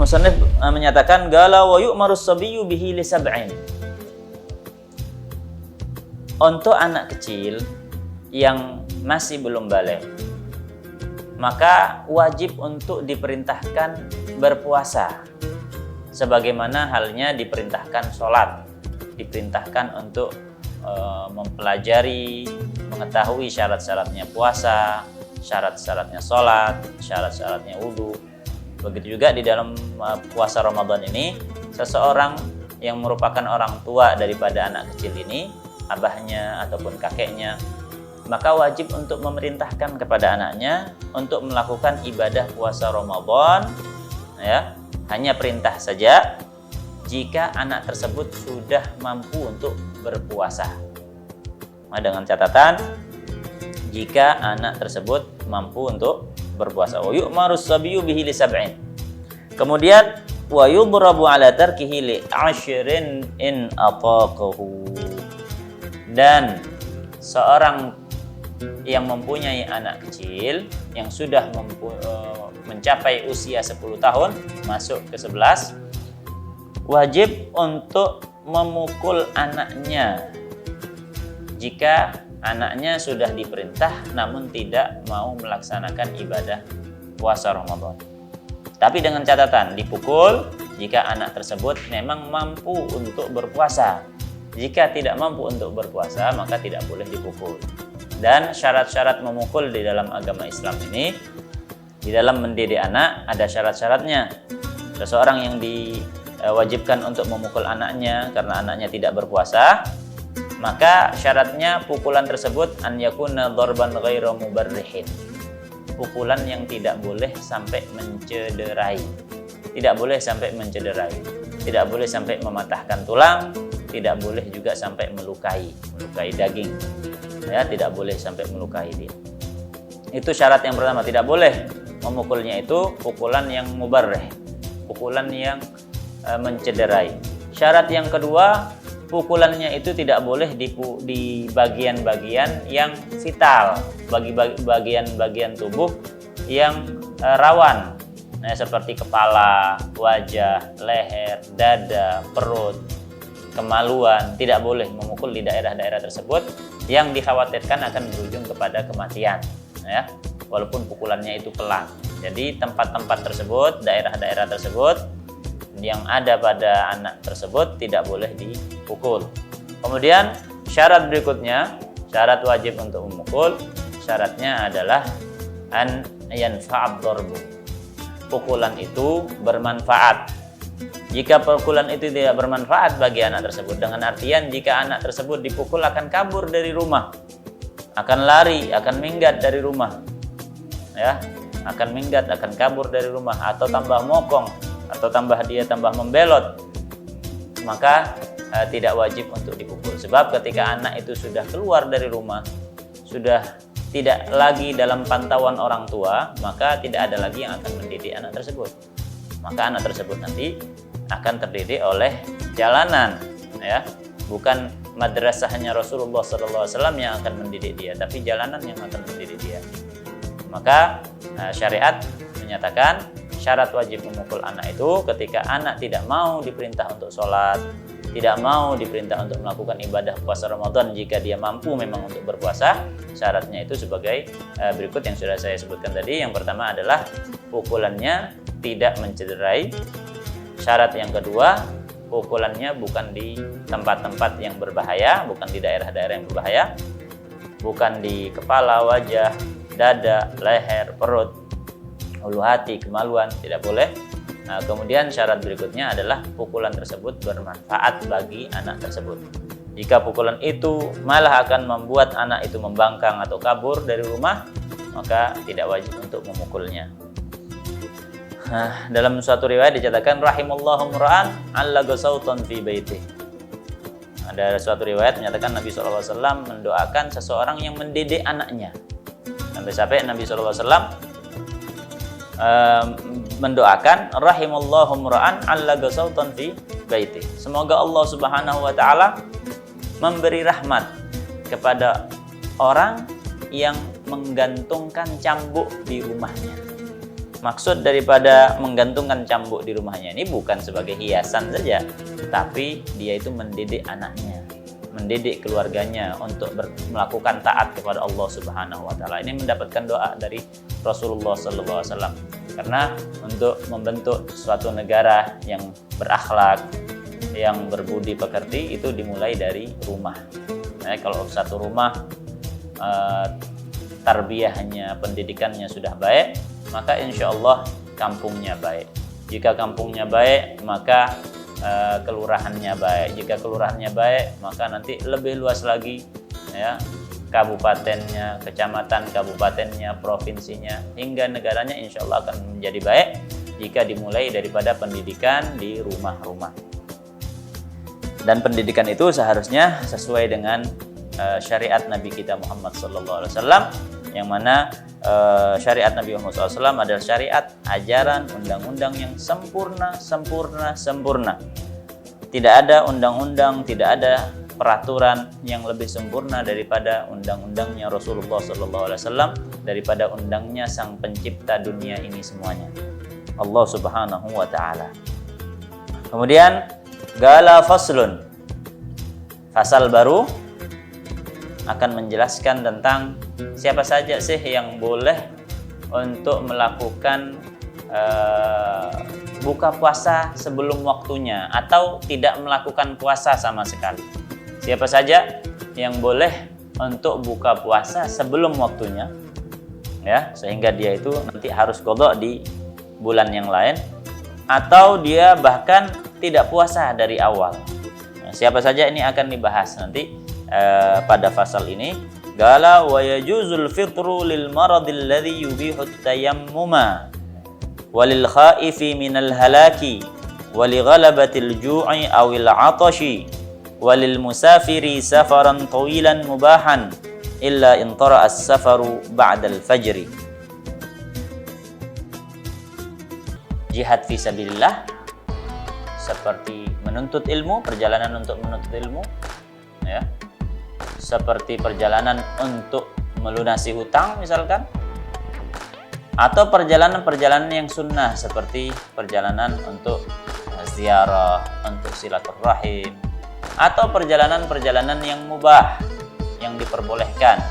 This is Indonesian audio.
Musannif menyatakan gala wa yu'maru sabiyyu bihi li sab'in. Untuk anak kecil yang masih belum baligh, maka wajib untuk diperintahkan berpuasa sebagaimana halnya diperintahkan sholat, diperintahkan untuk mempelajari, mengetahui syarat-syaratnya puasa, syarat-syaratnya sholat, syarat-syaratnya wudu. Begitu juga di dalam puasa Ramadan ini, seseorang yang merupakan orang tua daripada anak kecil ini, abahnya ataupun kakeknya, maka wajib untuk memerintahkan kepada anaknya untuk melakukan ibadah puasa Ramadan, ya, hanya perintah saja jika anak tersebut sudah mampu untuk berpuasa. Nah, dengan catatan jika anak tersebut mampu untuk berpuasa. Wa yu'maru sabiyyu bihi li sab'in. Kemudian wa yudrabu ala tarkihi li 'ashrin in ataqahu. Dan seorang yang mempunyai anak kecil yang sudah mencapai usia 10 tahun masuk ke 11, wajib untuk memukul anaknya jika anaknya sudah diperintah namun tidak mau melaksanakan ibadah puasa Ramadan. Tapi dengan catatan dipukul jika anak tersebut memang mampu untuk berpuasa. Jika tidak mampu untuk berpuasa maka tidak boleh dipukul. Dan syarat-syarat memukul di dalam agama Islam ini, di dalam mendidik anak ada syarat-syaratnya. Seseorang yang diwajibkan untuk memukul anaknya karena anaknya tidak berpuasa, maka syaratnya pukulan tersebut an yakuna darban ghairu mubarrihin. Pukulan yang tidak boleh sampai mencederai. Tidak boleh sampai mencederai. Tidak boleh sampai mematahkan tulang, tidak boleh juga sampai melukai daging. Ya, tidak boleh sampai melukai dia. Itu syarat yang pertama, tidak boleh memukulnya itu pukulan yang mubarrih, pukulan yang mencederai. Syarat yang kedua, pukulannya itu tidak boleh di bagian-bagian yang vital, bagi bagian-bagian tubuh yang rawan, nah, seperti kepala, wajah, leher, dada, perut, kemaluan. Tidak boleh memukul di daerah-daerah tersebut yang dikhawatirkan akan berujung kepada kematian, ya, walaupun pukulannya itu pelan. Jadi tempat-tempat tersebut, daerah-daerah tersebut yang ada pada anak tersebut tidak boleh dipukul. Kemudian syarat berikutnya, syarat wajib untuk memukul, syaratnya adalah an yanfa'ad darbu. Pukulan itu bermanfaat. Jika pukulan itu tidak bermanfaat bagi anak tersebut, dengan artian jika anak tersebut dipukul akan kabur dari rumah, akan lari, akan minggat dari rumah, ya, akan minggat, akan kabur dari rumah, atau tambah mokong, atau dia tambah membelot, maka tidak wajib untuk dipukul. Sebab ketika anak itu sudah keluar dari rumah, sudah tidak lagi dalam pantauan orang tua, maka tidak ada lagi yang akan mendidik anak tersebut. Maka anak tersebut nanti akan terdidik oleh jalanan, ya, bukan madrasahnya Rasulullah SAW yang akan mendidik dia, tapi jalanan yang akan mendidik dia. Maka syariat menyatakan syarat wajib memukul anak itu ketika anak tidak mau diperintah untuk sholat, tidak mau diperintah untuk melakukan ibadah puasa Ramadan jika dia mampu memang untuk berpuasa. Syaratnya itu sebagai berikut yang sudah saya sebutkan tadi. Yang pertama adalah pukulannya tidak mencederai. Syarat yang kedua, pukulannya bukan di tempat-tempat yang berbahaya, bukan di daerah-daerah yang berbahaya, bukan di kepala, wajah, dada, leher, perut, ulu hati, kemaluan, tidak boleh. Nah, kemudian syarat berikutnya adalah pukulan tersebut bermanfaat bagi anak tersebut. Jika pukulan itu malah akan membuat anak itu membangkang atau kabur dari rumah, maka tidak wajib untuk memukulnya. Nah, dalam suatu riwayat dicatatkan rahimallahu mura'an allaga sautan fi baiti. Ada suatu riwayat menyatakan Nabi SAW mendoakan seseorang yang mendidik anaknya. Sampai Nabi SAW mendoakan rahimallahu mura'an allaga sautan fi baiti. Semoga Allah Subhanahu wa taala memberi rahmat kepada orang yang menggantungkan cambuk di rumahnya. Maksud daripada menggantungkan cambuk di rumahnya ini bukan sebagai hiasan saja, tapi dia itu mendidik anaknya, mendidik keluarganya untuk melakukan taat kepada Allah Subhanahu wa taala. Ini mendapatkan doa dari Rasulullah sallallahu alaihi wasallam. Karena untuk membentuk suatu negara yang berakhlak, yang berbudi pekerti itu dimulai dari rumah. Nah, kalau satu rumah tarbiyahnya, pendidikannya sudah baik, maka insya Allah kampungnya baik. Jika kampungnya baik, maka kelurahannya baik. Jika kelurahannya baik, maka nanti lebih luas lagi, ya, kabupatennya, kecamatan, kabupatennya, provinsinya, hingga negaranya insya Allah akan menjadi baik jika dimulai daripada pendidikan di rumah-rumah. Dan pendidikan itu seharusnya sesuai dengan syariat Nabi kita Muhammad SAW, yang mana syariat Nabi Muhammad SAW adalah syariat ajaran undang-undang yang sempurna. Tidak ada undang-undang, tidak ada peraturan yang lebih sempurna daripada undang-undangnya Rasulullah SAW, daripada undangnya sang pencipta dunia ini semuanya, Allah Subhanahu wa ta'ala. Kemudian gala faslun, fasal baru akan menjelaskan tentang siapa saja sih yang boleh untuk melakukan buka puasa sebelum waktunya atau tidak melakukan puasa sama sekali. Siapa saja yang boleh untuk buka puasa sebelum waktunya, ya, sehingga dia itu nanti harus qadha di bulan yang lain, atau dia bahkan tidak puasa dari awal. Nah, siapa saja ini akan dibahas nanti pada fasal ini. Gala wa yajuzul fitru lil maradil ladzi yubihu tayammuma walil khaifi minal halaki wali ghalabatil ju'i awil 'atashi walil musafiri safaran tawilan mubahan illa in tara as-safaru ba'dal fajri. Jihad fisabilillah seperti menuntut ilmu, perjalanan untuk menuntut ilmu, ya, seperti perjalanan untuk melunasi hutang misalkan, atau perjalanan-perjalanan yang sunnah seperti perjalanan untuk ziarah, untuk silaturahim, atau perjalanan-perjalanan yang mubah, yang diperbolehkan,